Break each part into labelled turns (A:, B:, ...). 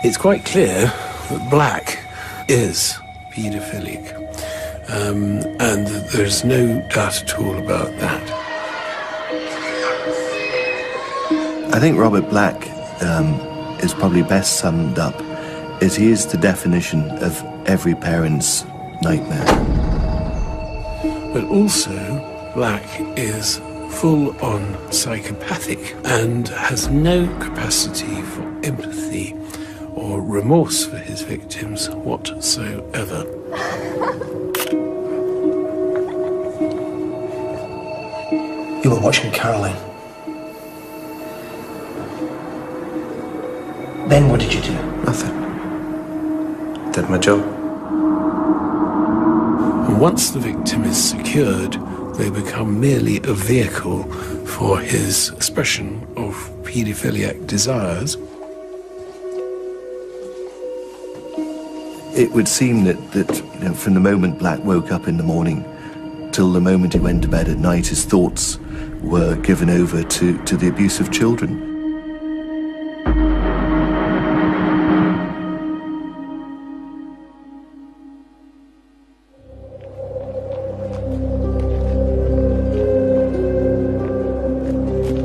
A: It's quite clear that Black is paedophilic, and there's no doubt at all about that.
B: I think Robert Black is probably best summed up as he is the definition of every parent's nightmare.
A: But also, Black is full-on psychopathic and has no capacity for empathy or remorse for his victims whatsoever.
C: You were watching Caroline. Then what did you do?
D: Nothing. Did my job.
A: And once the victim is secured, they become merely a vehicle for his expression of paedophiliac desires.
B: It would seem that from the moment Black woke up in the morning till the moment he went to bed at night, his thoughts were given over to the abuse of children.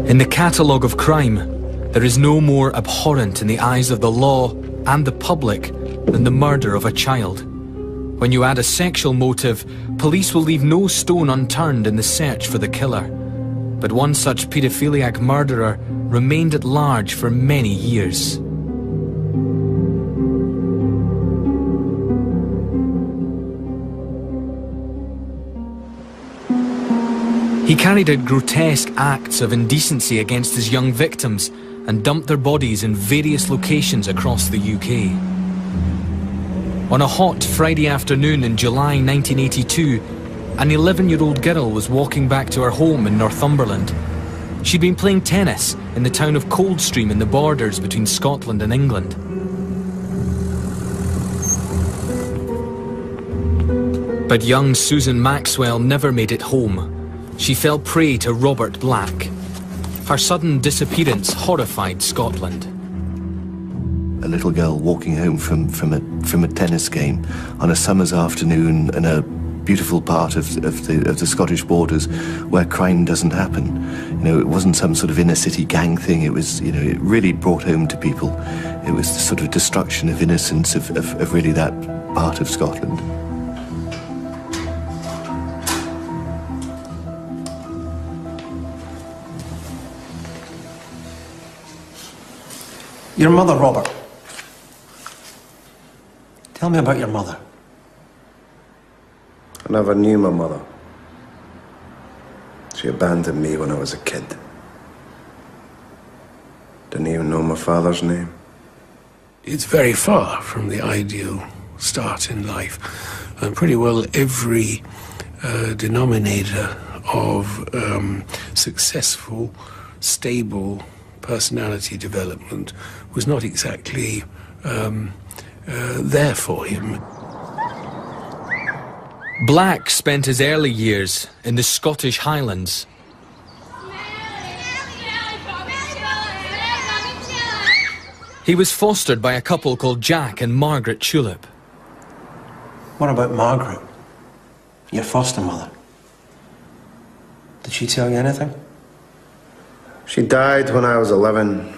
E: In the catalogue of crime, there is no more abhorrent in the eyes of the law and the public than the murder of a child. When you add a sexual motive, police will leave no stone unturned in the search for the killer. But one such paedophiliac murderer remained at large for many years. He carried out grotesque acts of indecency against his young victims and dumped their bodies in various locations across the UK. On a hot Friday afternoon in July 1982, an 11-year-old girl was walking back to her home in Northumberland. She'd been playing tennis in the town of Coldstream in the borders between Scotland and England. But young Susan Maxwell never made it home. She fell prey to Robert Black. Her sudden disappearance horrified Scotland.
B: A little girl walking home from a tennis game on a summer's afternoon in a beautiful part of the Scottish borders where crime doesn't happen. It wasn't some sort of inner city gang thing. It was, it really brought home to people. It was the sort of destruction of innocence of really that part of Scotland.
C: Your mother, Robert. Tell me about your mother.
D: I never knew my mother. She abandoned me when I was a kid. Didn't even know my father's name.
A: It's very far from the ideal start in life. And pretty well every denominator of successful, stable personality development was not exactly there for him.
E: Black spent his early years in the Scottish Highlands. He was fostered by a couple called Jack and Margaret Tulip.
C: What about Margaret, your foster mother? Did she tell you anything?
D: She died when I was 11.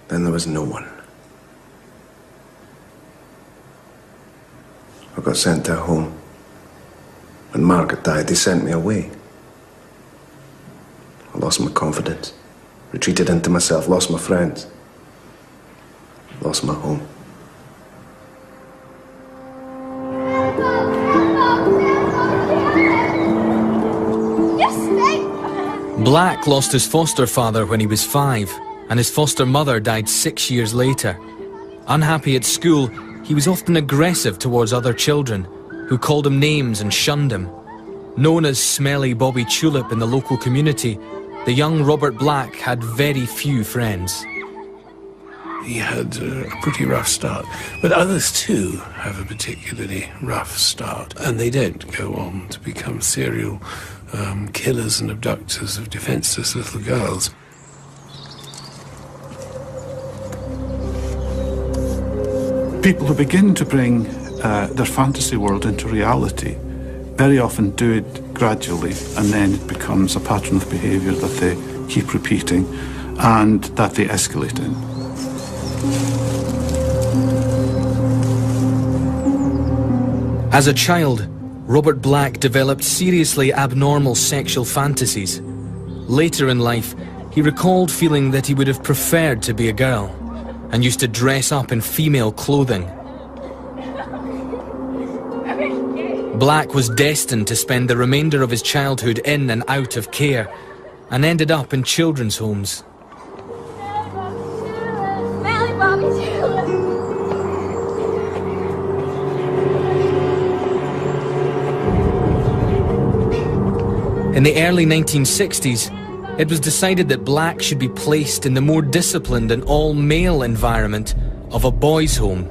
D: Then there was no one. I got sent to a home. When Margaret died, they sent me away. I lost my confidence, retreated into myself, lost my friends, lost my home.
E: Black lost his foster father when he was 5, and his foster mother died 6 years later. Unhappy at school, he was often aggressive towards other children, who called him names and shunned him. Known as Smelly Bobby Tulip in the local community, the young Robert Black had very few friends.
A: He had a pretty rough start, but others too have a particularly rough start, and they don't go on to become serial killers and abductors of defenseless little girls.
F: People who begin to bring their fantasy world into reality very often do it gradually, and then it becomes a pattern of behaviour that they keep repeating and that they escalate in.
E: As a child, Robert Black developed seriously abnormal sexual fantasies. Later in life, he recalled feeling that he would have preferred to be a girl and used to dress up in female clothing. Black was destined to spend the remainder of his childhood in and out of care and ended up in children's homes. In the early 1960s, it was decided that Black should be placed in the more disciplined and all-male environment of a boys' home.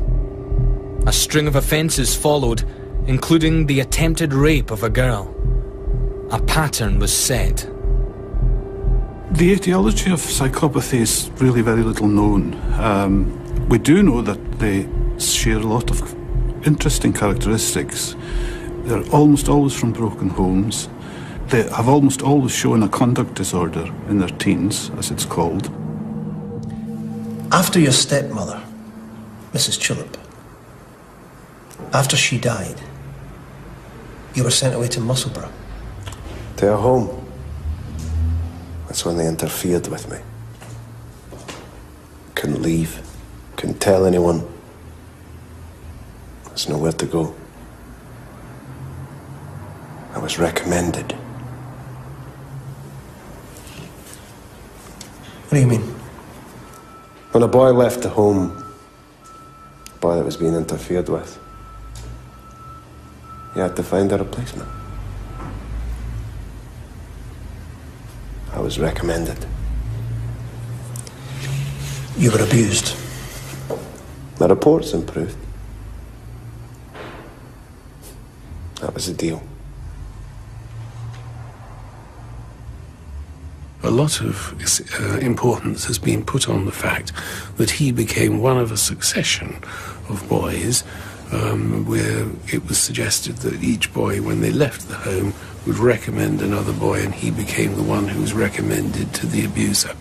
E: A string of offences followed, including the attempted rape of a girl. A pattern was set.
F: The etiology of psychopathy is really very little known. We do know that they share a lot of interesting characteristics. They're almost always from broken homes. They have almost always shown a conduct disorder in their teens, as it's called.
C: After your stepmother, Mrs. Chillip, after she died, you were sent away to Musselburgh.
D: To her home. That's when they interfered with me. Couldn't leave. Couldn't tell anyone. There's nowhere to go. I was recommended.
C: What do you mean?
D: When a boy left the home, a boy that was being interfered with, he had to find a replacement. I was recommended.
C: You were abused.
D: The reports improved. That was the deal.
A: A lot of importance has been put on the fact that he became one of a succession of boys where it was suggested that each boy, when they left the home, would recommend another boy, and he became the one who was recommended to the abuser.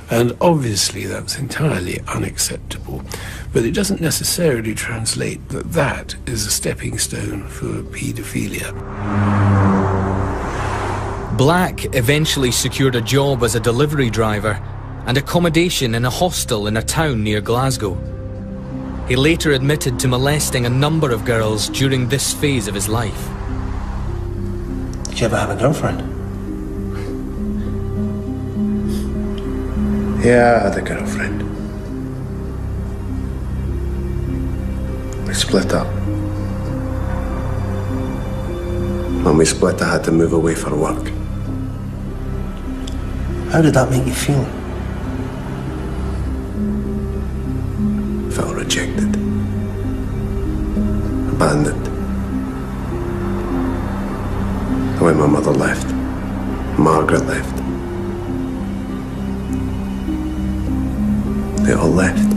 A: And obviously that's entirely unacceptable, but it doesn't necessarily translate that that is a stepping stone for paedophilia.
E: Black eventually secured a job as a delivery driver and accommodation in a hostel in a town near Glasgow. He later admitted to molesting a number of girls during this phase of his life.
C: Did you ever have a girlfriend?
D: Yeah, I had a girlfriend. We split up. When we split, I had to move away for work.
C: How did that make you feel?
D: Felt rejected. Abandoned. The way my mother left. Margaret left. They all left.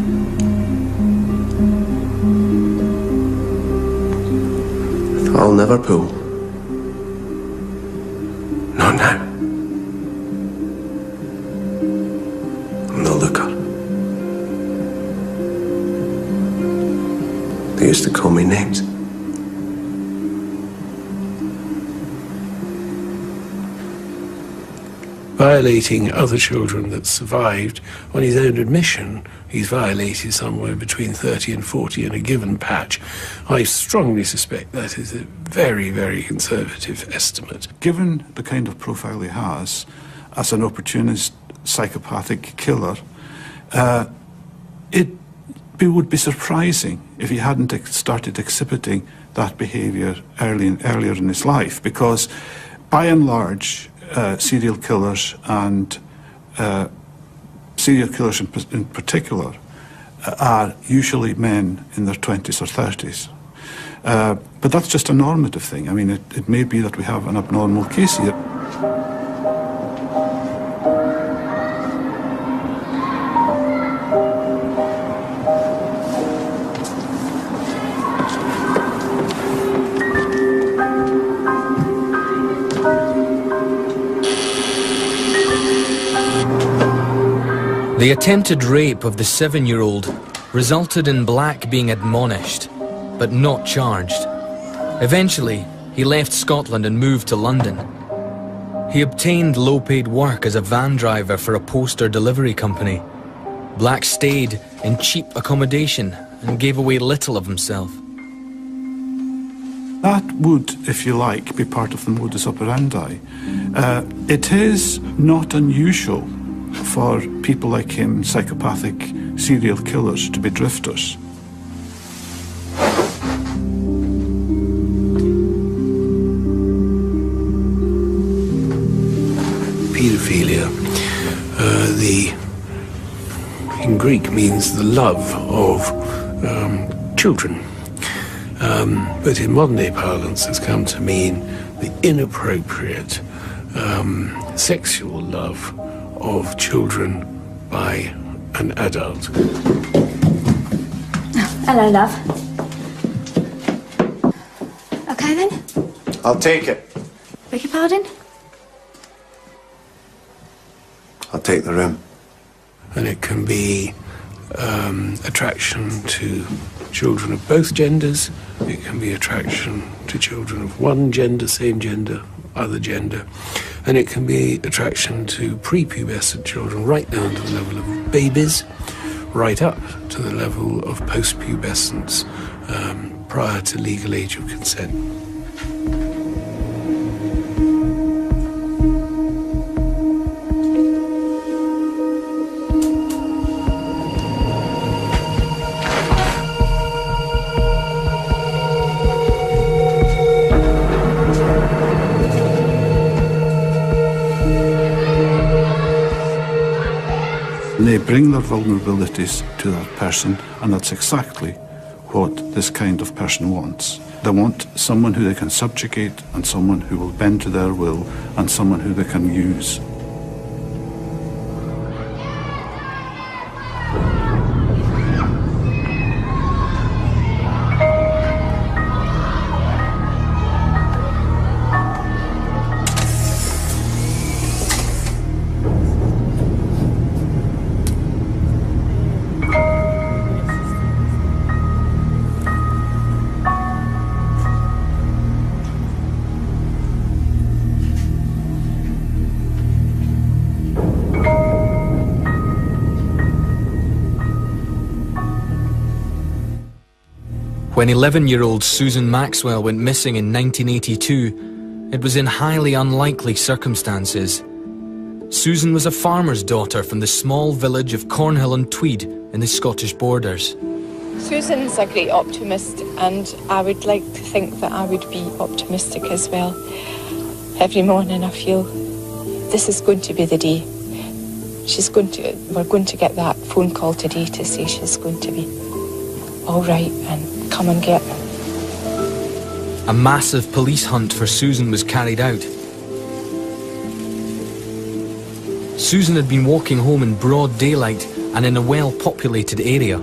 D: I'll never pull. Not now. I'm no looker. They used to call me names.
A: Violating other children that survived, on his own admission, he's violated somewhere between 30 and 40 in a given patch. I strongly suspect that is a very, very conservative estimate.
F: Given the kind of profile he has as an opportunist, psychopathic killer, it would be surprising if he hadn't started exhibiting that behaviour earlier in his life, because by and large, serial killers and serial killers in particular are usually men in their 20s or 30s. But that's just a normative thing. I mean, it may be that we have an abnormal case here.
E: The attempted rape of the 7-year-old resulted in Black being admonished, but not charged. Eventually, he left Scotland and moved to London. He obtained low-paid work as a van driver for a poster delivery company. Black stayed in cheap accommodation and gave away little of himself.
F: That would, if you like, be part of the modus operandi. It is not unusual for people like him, psychopathic serial killers, to be drifters.
A: Pedophilia, in Greek means the love of children. But in modern day parlance has come to mean the inappropriate sexual love of children by an adult.
G: Hello, love. Okay then?
D: I'll take it.
G: Beg your pardon?
D: I'll take the room.
A: And it can be attraction to children of both genders. It can be attraction to children of one gender, same gender, other gender. And it can be attraction to prepubescent children right down to the level of babies, right up to the level of postpubescence prior to legal age of consent.
F: They bring their vulnerabilities to that person, and that's exactly what this kind of person wants. They want someone who they can subjugate, and someone who will bend to their will, and someone who they can use.
E: When 11-year-old Susan Maxwell went missing in 1982, it was in highly unlikely circumstances. Susan was a farmer's daughter from the small village of Cornhill-on-Tweed in the Scottish borders.
H: Susan's a great optimist, and I would like to think that I would be optimistic as well. Every morning I feel this is going to be the day. We're going to get that phone call today to say she's going to be all right and come and get her.
E: A massive police hunt for Susan was carried out. Susan had been walking home in broad daylight and in a well-populated area.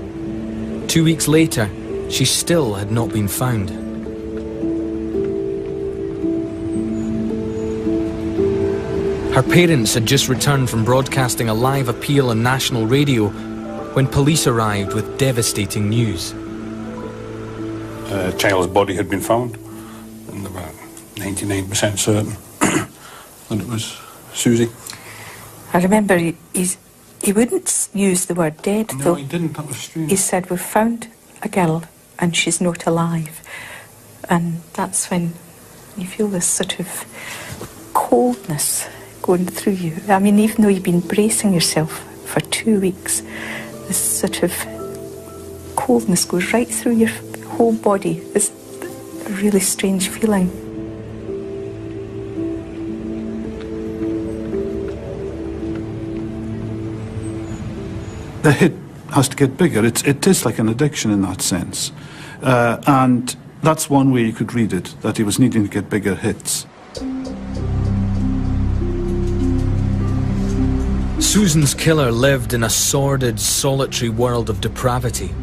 E: 2 weeks later, she still had not been found. Her parents had just returned from broadcasting a live appeal on national radio when police arrived with devastating news.
I: A child's body had been found, and about 99% certain that it was Susie.
J: I remember he wouldn't use the word dead,
I: No,
J: though.
I: he didn't. That was strange.
J: He said, "We've found a girl and she's not alive." And that's when you feel this sort of coldness going through you. I mean, even though you've been bracing yourself for 2 weeks, this sort of coldness goes right through your whole body. It's a really strange feeling.
F: The hit has to get bigger. It is like an addiction in that sense. And that's one way you could read it, that he was needing to get bigger hits.
E: Susan's killer lived in a sordid, solitary world of depravity.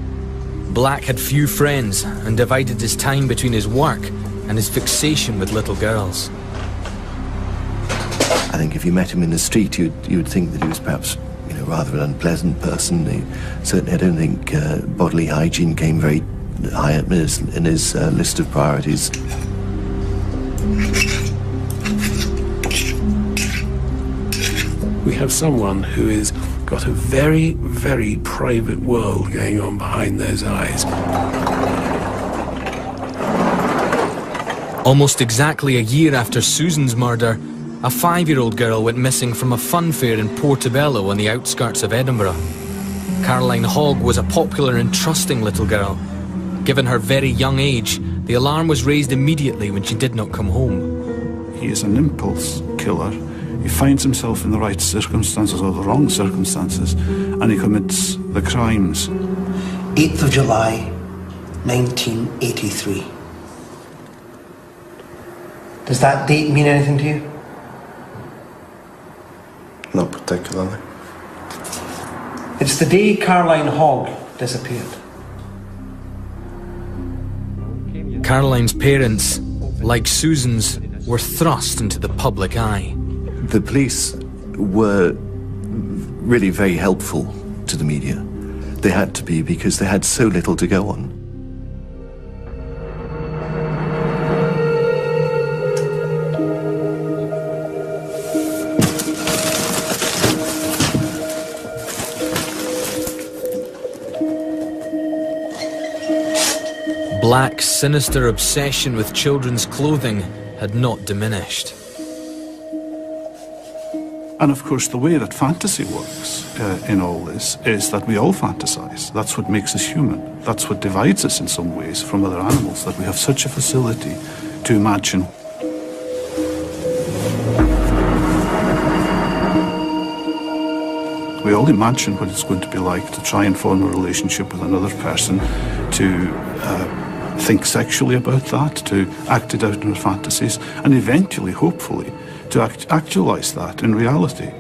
E: Black had few friends and divided his time between his work and his fixation with little girls.
B: I think if you met him in the street, you'd think that he was perhaps, rather an unpleasant person. Certainly, I don't think bodily hygiene came very high up in his list of priorities.
A: We have someone who has got a very, very private world going on behind those eyes.
E: Almost exactly a year after Susan's murder, a 5-year-old girl went missing from a fun fair in Portobello on the outskirts of Edinburgh. Caroline Hogg was a popular and trusting little girl. Given her very young age, the alarm was raised immediately when she did not come home.
F: He is an impulse killer. He finds himself in the right circumstances or the wrong circumstances, and he commits the crimes.
C: 8th of July, 1983. Does that date mean anything to you?
D: Not particularly.
C: It's the day Caroline Hogg disappeared.
E: Caroline's parents, like Susan's, were thrust into the public eye.
B: The police were really very helpful to the media. They had to be, because they had so little to go on.
E: Black's sinister obsession with children's clothing had not diminished.
F: And of course, the way that fantasy works in all this is that we all fantasize. That's what makes us human. That's what divides us in some ways from other animals, that we have such a facility to imagine. We all imagine what it's going to be like to try and form a relationship with another person, to think sexually about that, to act it out in our fantasies, and eventually, hopefully, to actualize that in reality.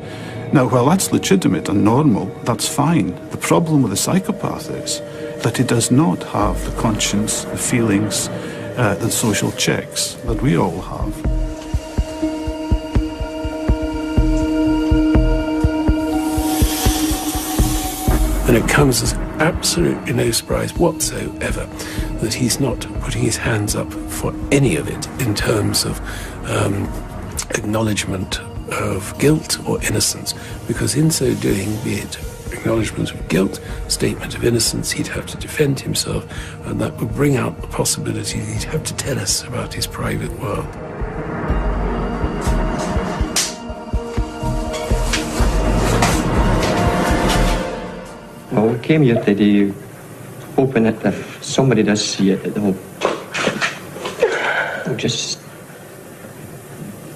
F: Now, while that's legitimate and normal, that's fine. The problem with a psychopath is that he does not have the conscience, the feelings, the social checks that we all have.
A: And it comes as absolutely no surprise whatsoever that he's not putting his hands up for any of it in terms of acknowledgement of guilt or innocence, because in so doing, be it acknowledgement of guilt, statement of innocence, he'd have to defend himself, and that would bring out the possibility that he'd have to tell us about his private world.
K: Well, we came here today hoping that if somebody does see it, they'll just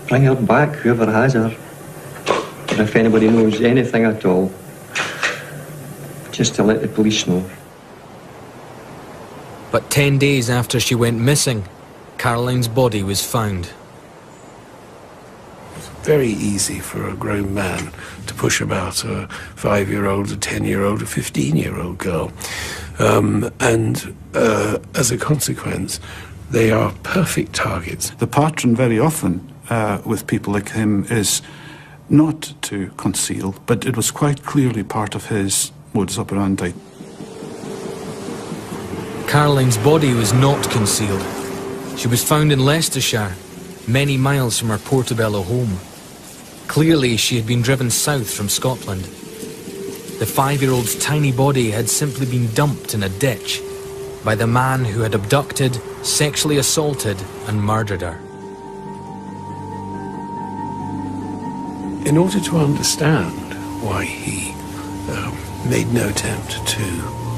K: bring her back, whoever has her. Or if anybody knows anything at all, just to let the police know.
E: But 10 days after she went missing, Caroline's body was found.
A: Very easy for a grown man to push about a 5-year-old, a 10-year-old, a 15-year-old girl. As a consequence, they are perfect targets.
F: The pattern very often with people like him is not to conceal, but it was quite clearly part of his modus operandi.
E: Caroline's body was not concealed. She was found in Leicestershire, many miles from her Portobello home. Clearly, she had been driven south from Scotland. The 5-year-old's tiny body had simply been dumped in a ditch by the man who had abducted, sexually assaulted, and murdered her.
A: In order to understand why he made no attempt to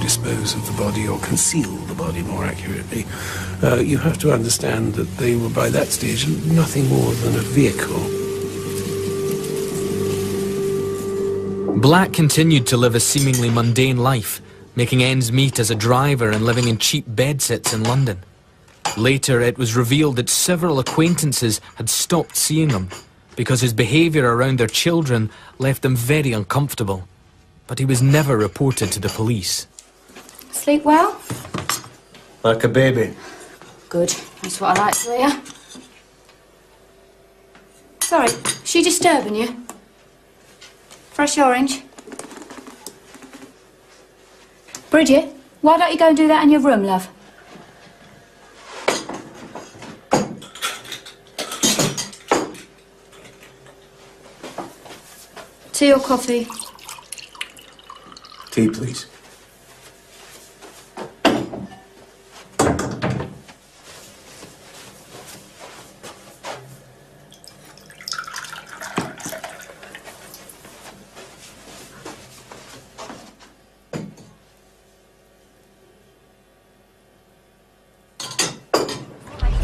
A: dispose of the body, or conceal the body more accurately, you have to understand that they were by that stage nothing more than a vehicle.
E: Black continued to live a seemingly mundane life, making ends meet as a driver and living in cheap bedsits in London. Later, it was revealed that several acquaintances had stopped seeing him because his behaviour around their children left them very uncomfortable. But he was never reported to the police.
G: Sleep well?
C: Like a baby.
G: Good. That's what I like to hear. Sorry, is she disturbing you? Fresh orange? Bridget, why don't you go and do that in your room, love? Tea or coffee?
C: Tea, please.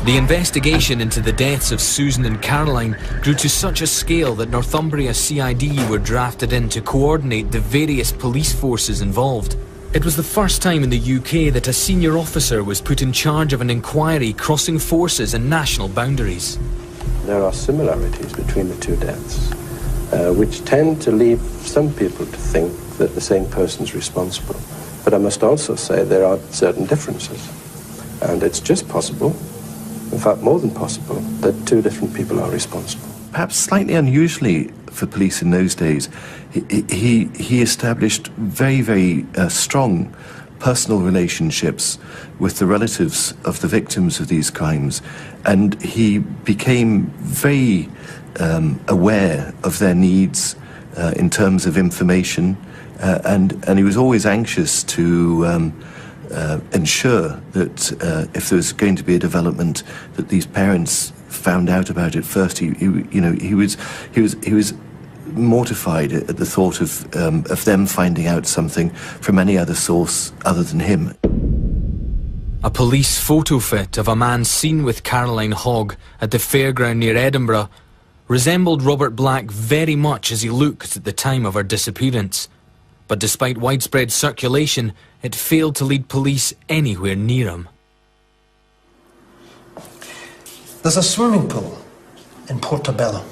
E: The investigation into the deaths of Susan and Caroline grew to such a scale that Northumbria CID were drafted in to coordinate the various police forces involved. It was the first time in the UK that a senior officer was put in charge of an inquiry crossing forces and national boundaries.
L: There are similarities between the two deaths, which tend to lead some people to think that the same person's responsible. But I must also say there are certain differences. And it's just possible, in fact more than possible, that two different people are responsible.
B: Perhaps slightly unusually for police in those days, he established very, very strong personal relationships with the relatives of the victims of these crimes, and he became very aware of their needs in terms of information, and he was always anxious to ensure that if there was going to be a development, that these parents found out about it first. He was mortified at the thought of them finding out something from any other source other than him.
E: A police photo fit of a man seen with Caroline Hogg at the fairground near Edinburgh resembled Robert Black very much as he looked at the time of her disappearance. But despite widespread circulation, it failed to lead police anywhere near him.
C: There's a swimming pool in Portobello.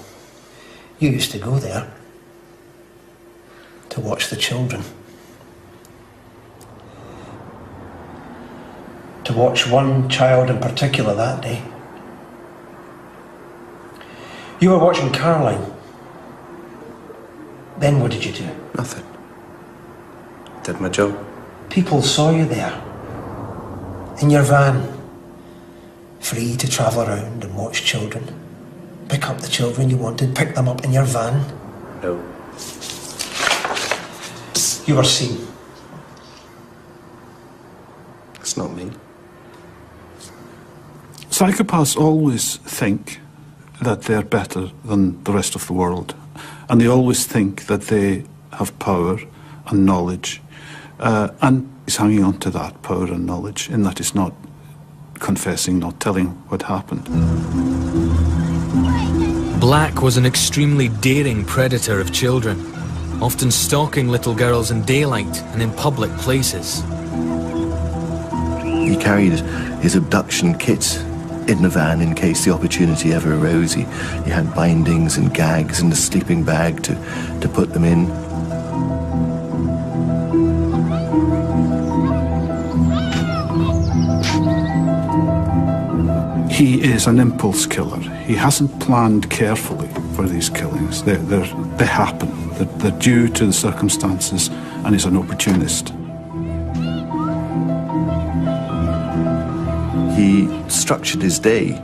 C: You used to go there to watch the children. To watch one child in particular that day. You were watching Caroline. Then what did you do?
D: Nothing. Did my job.
C: People saw you there, in your van, free to travel around and watch children. Pick up the children you wanted, pick them up in your van.
D: No.
C: You were seen.
D: It's not me.
F: Psychopaths always think that they're better than the rest of the world, and they always think that they have power and knowledge, and he's hanging on to that power and knowledge in that he's not confessing, not telling what happened.
E: Black was an extremely daring predator of children, often stalking little girls in daylight and in public places.
B: He carried his abduction kit in the van in case the opportunity ever arose. He had bindings and gags and a sleeping bag to put them in.
F: He is an impulse killer. He hasn't planned carefully for these killings. They happen. They're due to the circumstances, and he's an opportunist.
B: He structured his day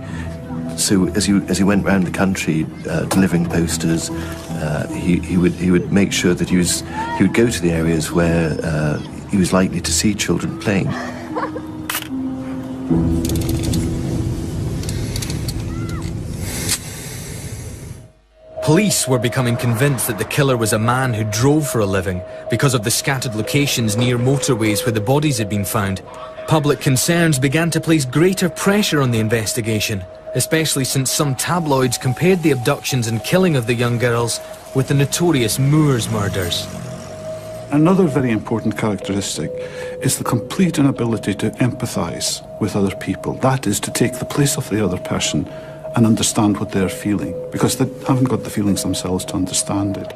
B: so as he went around the country delivering posters, he would make sure that he would go to the areas where he was likely to see children playing.
E: Police were becoming convinced that the killer was a man who drove for a living because of the scattered locations near motorways where the bodies had been found. Public concerns began to place greater pressure on the investigation, especially since some tabloids compared the abductions and killing of the young girls with the notorious Moors murders.
F: Another very important characteristic is the complete inability to empathise with other people. That is, to take the place of the other person and understand what they're feeling, because they haven't got the feelings themselves to understand it.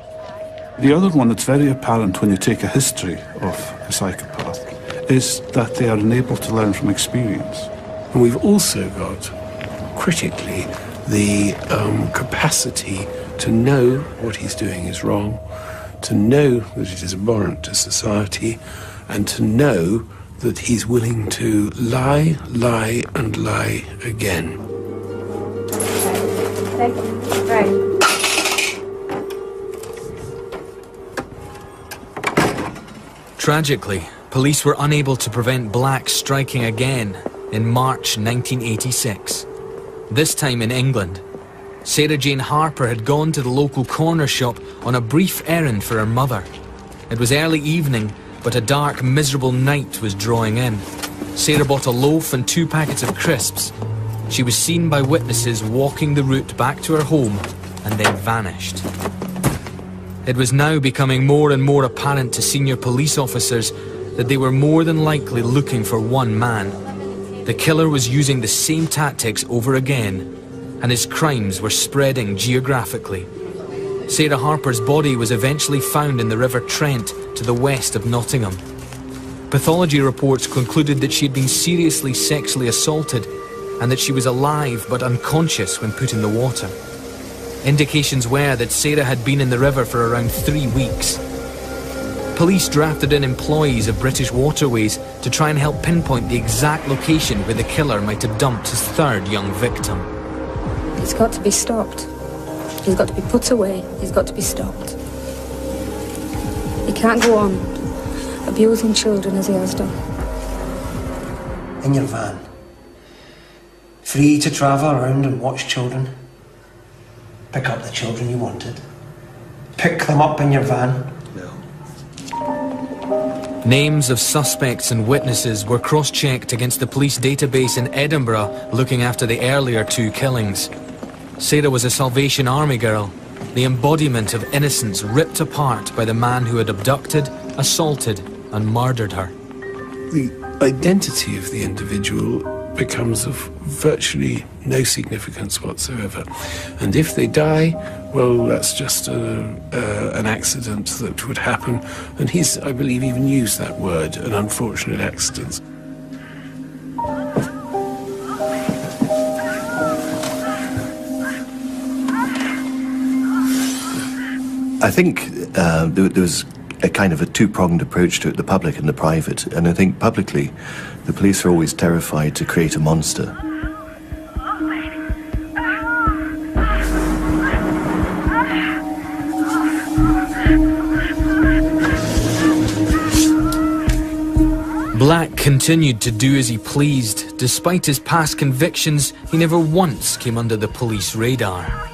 F: The other one that's very apparent when you take a history of a psychopath is that they are unable to learn from experience.
A: And we've also got, critically, the capacity to know what he's doing is wrong, to know that it is abhorrent to society, and to know that he's willing to lie, lie, and lie again.
G: Right.
E: Tragically, police were unable to prevent Black striking again in March 1986. This time in England. Sarah Jane Harper had gone to the local corner shop on a brief errand for her mother. It was early evening, but a dark, miserable night was drawing in. Sarah bought a loaf and 2 packets of crisps. She was seen by witnesses walking the route back to her home and then vanished. It was now becoming more and more apparent to senior police officers that they were more than likely looking for one man. The killer was using the same tactics over again, and his crimes were spreading geographically. Sarah Harper's body was eventually found in the River Trent to the west of Nottingham. Pathology reports concluded that she had been seriously sexually assaulted and that she was alive but unconscious when put in the water. Indications were that Sarah had been in the river for around 3 weeks. Police drafted in employees of British Waterways to try and help pinpoint the exact location where the killer might have dumped his 3rd young victim.
G: He's got to be stopped. He's got to be put away. He's got to be stopped. He can't go on abusing children as he has done.
C: In your van. Free to travel around and watch children. Pick up the children you wanted. Pick them up in your van.
E: Names of suspects and witnesses were cross-checked against the police database in Edinburgh looking after the earlier 2 killings. Sarah was a Salvation Army girl, the embodiment of innocence ripped apart by the man who had abducted, assaulted and murdered her.
A: The identity of the individual becomes of virtually no significance whatsoever. And if they die, well, that's just an accident that would happen. And he's, I believe, even used that word, an unfortunate accident.
B: I think there was a kind of a 2-pronged approach to it, the public and the private. And I think publicly, the police are always terrified to create a monster.
E: Black continued to do as he pleased. Despite his past convictions, he never once came under the police radar.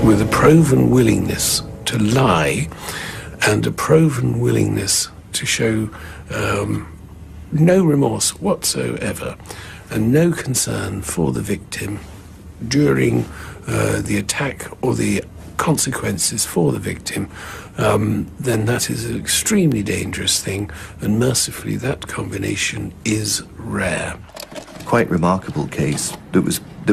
A: With a proven willingness to lie and a proven willingness to show no remorse whatsoever and no concern for the victim during the attack or the consequences for the victim, then that is an extremely dangerous thing, and mercifully that combination is rare.
B: Quite remarkable case that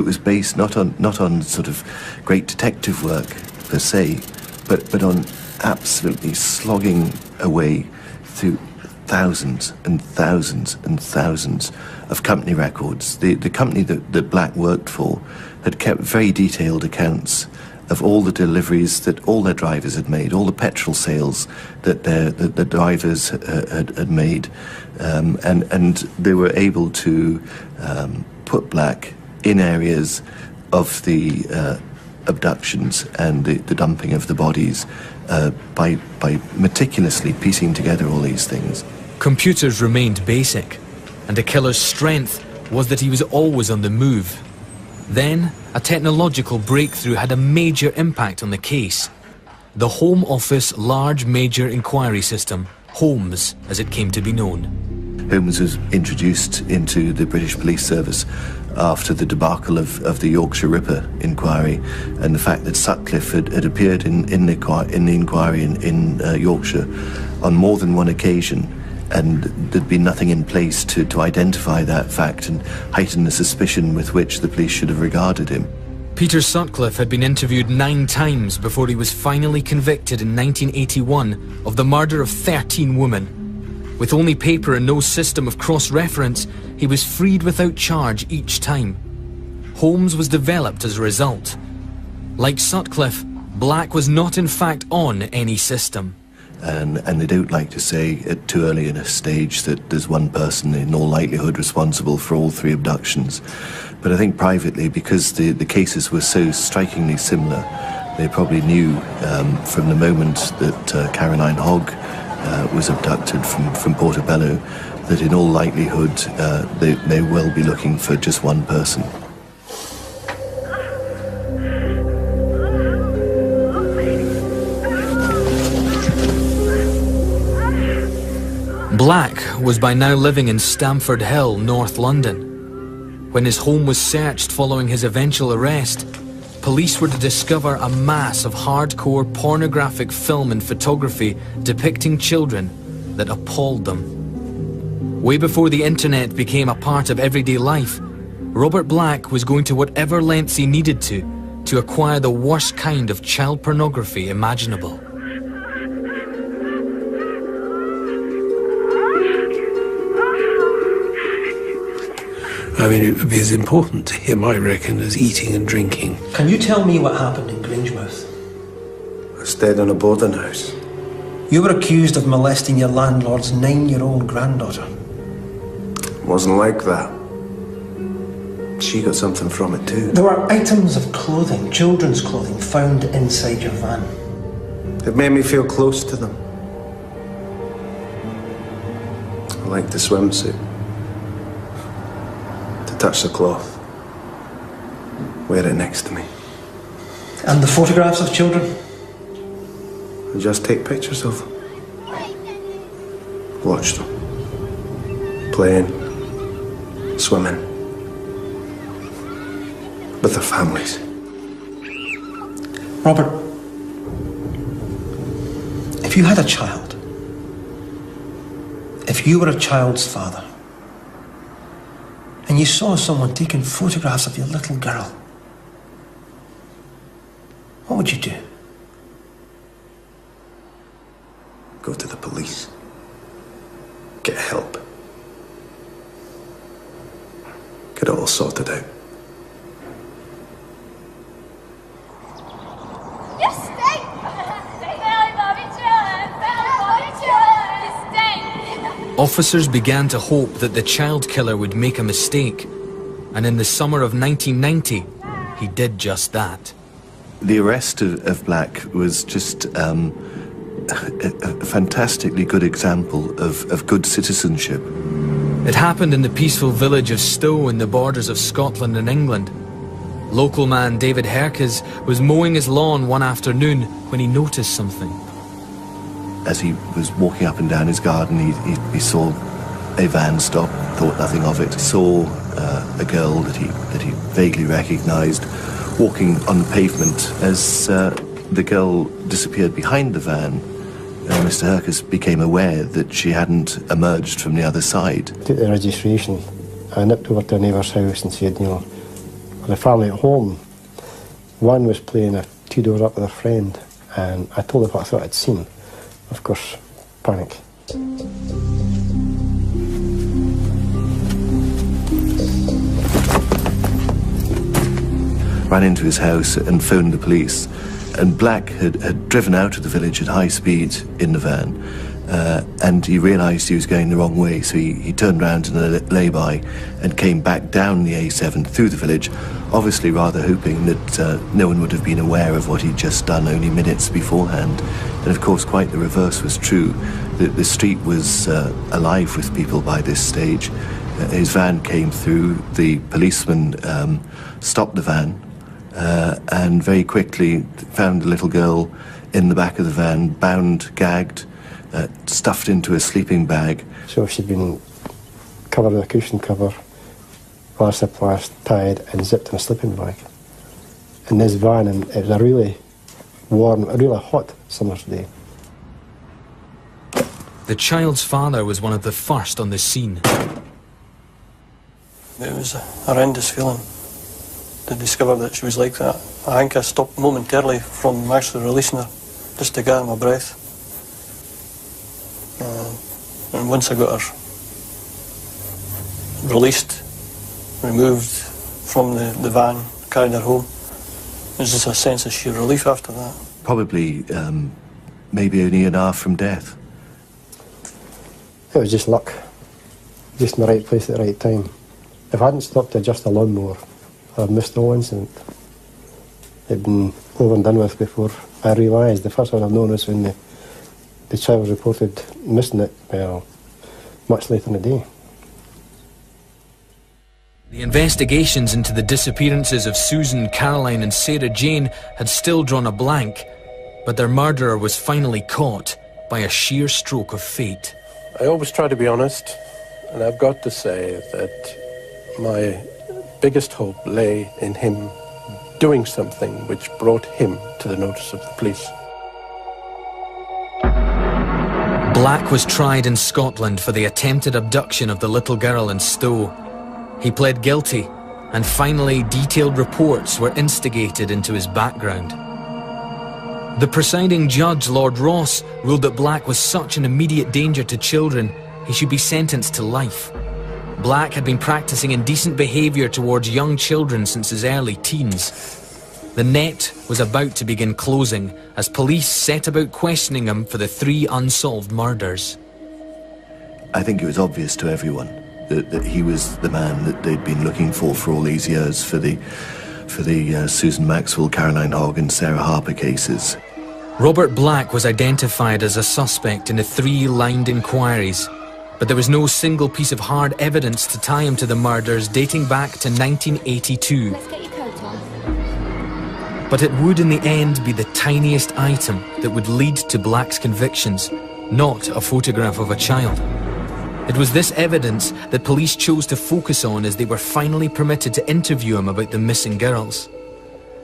B: was based not on sort of great detective work per se, but on absolutely slogging away through thousands and thousands and thousands of company records. The company that Black worked for had kept very detailed accounts of all the deliveries that all their drivers had made, all the petrol sales that the drivers had made, and they were able to put Black in areas of the abductions and the dumping of the bodies by meticulously piecing together all these things.
E: Computers remained basic, and the killer's strength was that he was always on the move. Then, a technological breakthrough had a major impact on the case. The Home Office Large Major Inquiry System, HOMES as it came to be known.
B: HOMES was introduced into the British Police Service after the debacle of the Yorkshire Ripper inquiry, and the fact that Sutcliffe had appeared in the inquiry in Yorkshire on more than one occasion and there'd been nothing in place to identify that fact and heighten the suspicion with which the police should have regarded him.
E: Peter Sutcliffe had been interviewed 9 times before he was finally convicted in 1981 of the murder of 13 women. With only paper and no system of cross-reference, he was freed without charge each time. Holmes was developed as a result. Like Sutcliffe, Black was not in fact on any system.
B: And they don't like to say at too early in a stage that there's one person in all likelihood responsible for all 3 abductions. But I think privately, because the cases were so strikingly similar, they probably knew from the moment that Caroline Hogg was abducted from Portobello that in all likelihood they will be looking for just one person.
E: Black was by now living in Stamford Hill, North London. When his home was searched following his eventual arrest, police were to discover a mass of hardcore pornographic film and photography depicting children that appalled them. Way before the internet became a part of everyday life, Robert Black was going to whatever lengths he needed to acquire the worst kind of child pornography imaginable.
A: I mean, it would be as important to him, I reckon, as eating and drinking.
C: Can you tell me what happened in Grangemouth?
D: I stayed in a boarding house.
C: You were accused of molesting your landlord's 9-year-old granddaughter.
D: It wasn't like that. She got something from it too.
C: There were items of clothing, children's clothing, found inside your van.
D: It made me feel close to them. I liked the swimsuit. To touch the cloth. Wear it next to me.
C: And the photographs of children?
D: I just take pictures of them. Watch them. Playing. Swimming. With their families.
C: Robert, if you had a child, if you were a child's father, and you saw someone taking photographs of your little girl, what would you do?
D: Go to the police. Get help. Get it all sorted out.
E: Officers began to hope that the child killer would make a mistake, and in the summer of 1990, he did just that.
B: The arrest of Black was just a fantastically good example of good citizenship.
E: It happened in the peaceful village of Stowe in the borders of Scotland and England. Local man David Herkes was mowing his lawn one afternoon when he noticed something.
B: As he was walking up and down his garden, he saw a van stop, thought nothing of it, saw a girl that he vaguely recognised walking on the pavement. As the girl disappeared behind the van, Mr. Herkes became aware that she hadn't emerged from the other side.
M: Took the registration. I nipped over to a neighbour's house and said, you know, with the family at home, one was playing a 2 doors up with a friend, and I told her what I thought I'd seen. Of course, panic.
B: Ran into his house and phoned the police. And Black had driven out of the village at high speed in the van, and he realised he was going the wrong way, so he turned round in a lay-by and came back down the A7 through the village, obviously rather hoping that no one would have been aware of what he'd just done only minutes beforehand. And of course quite the reverse was true. The street was alive with people by this stage. His van came through, the policeman stopped the van, and very quickly found the little girl in the back of the van, bound, gagged, stuffed into a sleeping bag.
M: So she'd been covered with a cushion cover, elastoplast, tied and zipped in a sleeping bag. In this van, and it was a really warm, a really hot summer's day.
E: The child's father was one of the first on the scene.
N: It was a horrendous feeling to discover that she was like that. I think I stopped momentarily from actually releasing her, just to get my breath. And once I got her released, removed from the van, carried her home, there's just a sense of sheer relief after that.
B: Probably, maybe only an hour from death.
M: It was just luck. Just in the right place at the right time. If I hadn't stopped to adjust the lawnmower, I'd missed the whole incident. It'd been over and done with before I realised. The first one I've known was when the child was reported missing it, well, much later in the day.
E: The investigations into the disappearances of Susan, Caroline and Sarah Jane had still drawn a blank, but their murderer was finally caught by a sheer stroke of fate.
L: I always try to be honest, and I've got to say that my biggest hope lay in him doing something which brought him to the notice of the police.
E: Black was tried in Scotland for the attempted abduction of the little girl in Stowe. He pled guilty, and finally detailed reports were instigated into his background. The presiding judge, Lord Ross, ruled that Black was such an immediate danger to children, he should be sentenced to life. Black had been practicing indecent behaviour towards young children since his early teens. The net was about to begin closing as police set about questioning him for the 3 unsolved murders.
B: I think it was obvious to everyone that he was the man that they'd been looking for all these years for the Susan Maxwell, Caroline Hogg and Sarah Harper cases.
E: Robert Black was identified as a suspect in the 3 lined inquiries, but there was no single piece of hard evidence to tie him to the murders dating back to 1982.
G: Let's get your coat on.
E: But it would in the end be the tiniest item that would lead to Black's convictions, not a photograph of a child. It was this evidence that police chose to focus on as they were finally permitted to interview him about the missing girls.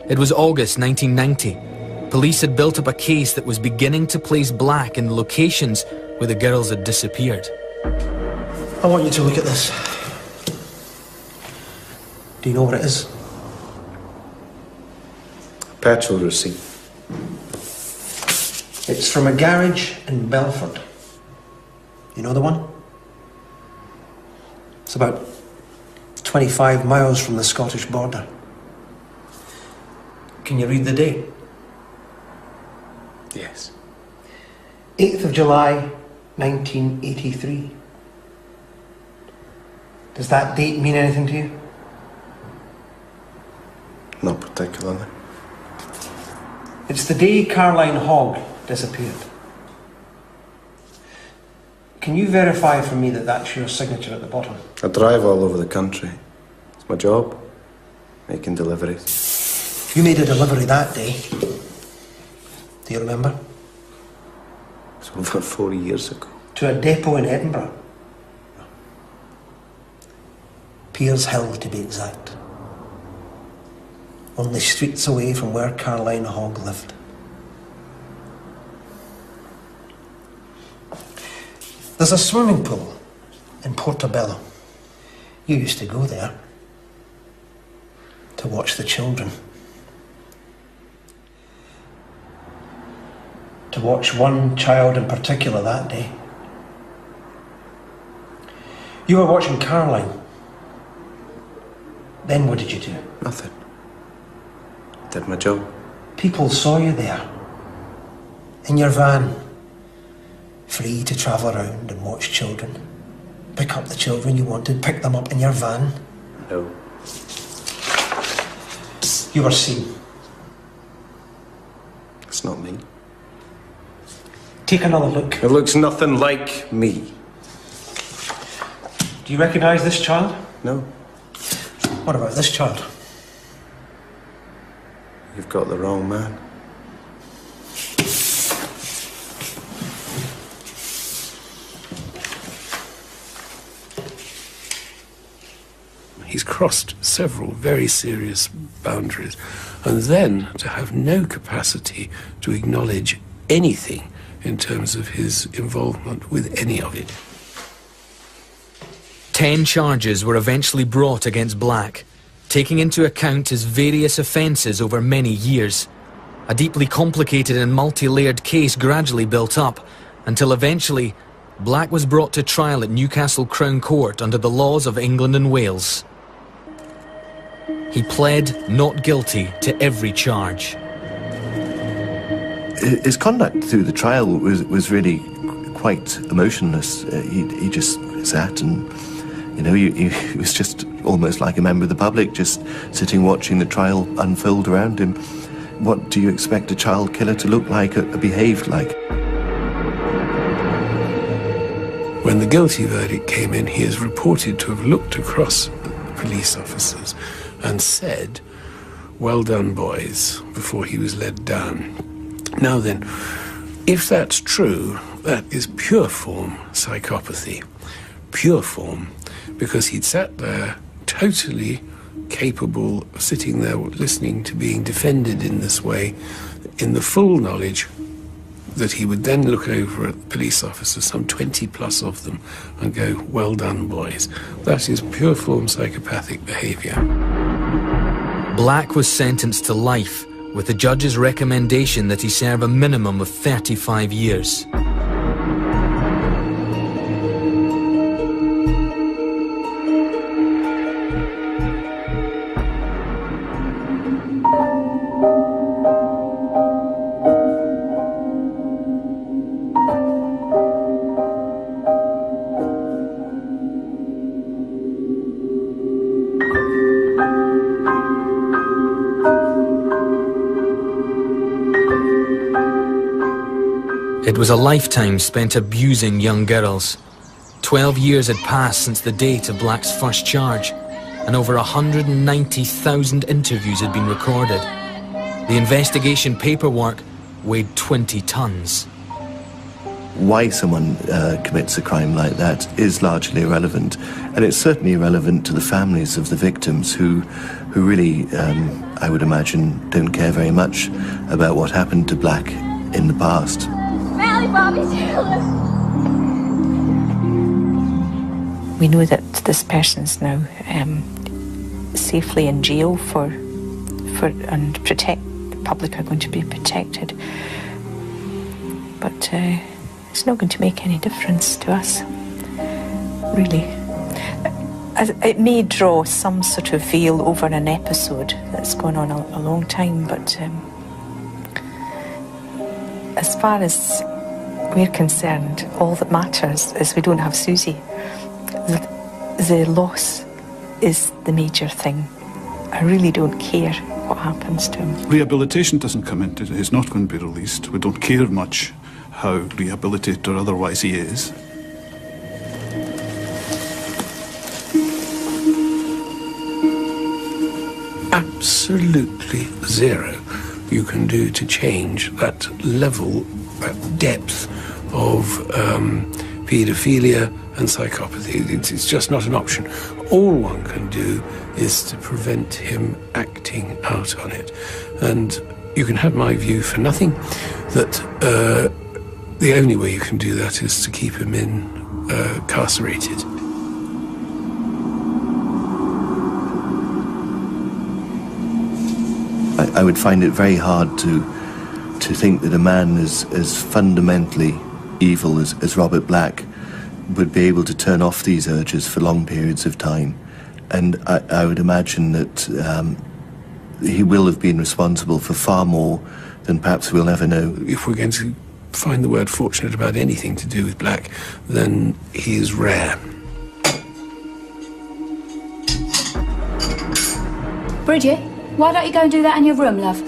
E: It was August 1990. Police had built up a case that was beginning to place Black in the locations where the girls had disappeared.
C: I want you to look at this. Do you know what it is?
D: Petrol receipt.
C: It's from a garage in Belford. You know the one? It's about 25 miles from the Scottish border. Can you read the date?
D: Yes.
C: 8th of July, 1983. Does that date mean anything to you?
D: Not particularly.
C: It's the day Caroline Hogg disappeared. Can you verify for me that that's your signature at the bottom?
D: I drive all over the country. It's my job, making deliveries.
C: You made a delivery that day. Do you remember?
D: It's over 40 years ago.
C: To a depot in Edinburgh. Piers Hill, to be exact. Only streets away from where Caroline Hogg lived. There's a swimming pool in Portobello. You used to go there to watch the children. To watch one child in particular that day. You were watching Caroline. Then what did you do?
D: Nothing. Did my job.
C: People saw you there. In your van. Free to travel around and watch children. Pick up the children you wanted, pick them up in your van.
D: No.
C: You were seen.
D: It's not me.
C: Take another look.
D: It looks nothing like me.
C: Do you recognise this child?
D: No.
C: What about this child?
D: You've got the wrong man.
A: He's crossed several very serious boundaries, and then to have no capacity to acknowledge anything in terms of his involvement with any of it.
E: 10 charges were eventually brought against Black, taking into account his various offences over many years. A deeply complicated and multi-layered case gradually built up, until eventually Black was brought to trial at Newcastle Crown Court under the laws of England and Wales. He pled not guilty to every charge.
B: His conduct through the trial was really quite emotionless. He just sat and, you know, he was just almost like a member of the public, just sitting watching the trial unfold around him. What do you expect a child killer to look like or behave like?
A: When the guilty verdict came in, he is reported to have looked across at the police officers and said, "Well done, boys," before he was led down. Now then, if that's true, that is pure form psychopathy. Pure form, because he'd sat there totally capable of sitting there listening to being defended in this way, in the full knowledge that he would then look over at the police officers, some 20 plus of them, and go, "Well done, boys." That is pure form psychopathic behaviour.
E: Black was sentenced to life, with the judge's recommendation that he serve a minimum of 35 years. It was a lifetime spent abusing young girls. 12 years had passed since the date of Black's first charge, and over 190,000 interviews had been recorded. The investigation paperwork weighed 20 tons.
B: Why someone commits a crime like that is largely irrelevant, and it's certainly irrelevant to the families of the victims who really, I would imagine, don't care very much about what happened to Black in the past.
J: We know that this person's now safely in jail and the public are going to be protected. But it's not going to make any difference to us, really. It may draw some sort of veil over an episode that's gone on a long time, but as far as we're concerned, all that matters is we don't have Susie. The loss is the major thing. I really don't care what happens to him.
F: Rehabilitation doesn't come into it. He's not going to be released. We don't care much how rehabilitated or otherwise he is.
A: Absolutely zero you can do to change that level, that depth of paedophilia and psychopathy. It's just not an option. All one can do is to prevent him acting out on it. And you can have my view for nothing, that the only way you can do that is to keep him incarcerated.
B: I would find it very hard to think that a man as fundamentally evil as Robert Black would be able to turn off these urges for long periods of time. And I would imagine that he will have been responsible for far more than perhaps we'll ever know.
A: If we're going to find the word fortunate about anything to do with Black, then he is rare.
G: Bridget, why don't you go and do that in your room, love?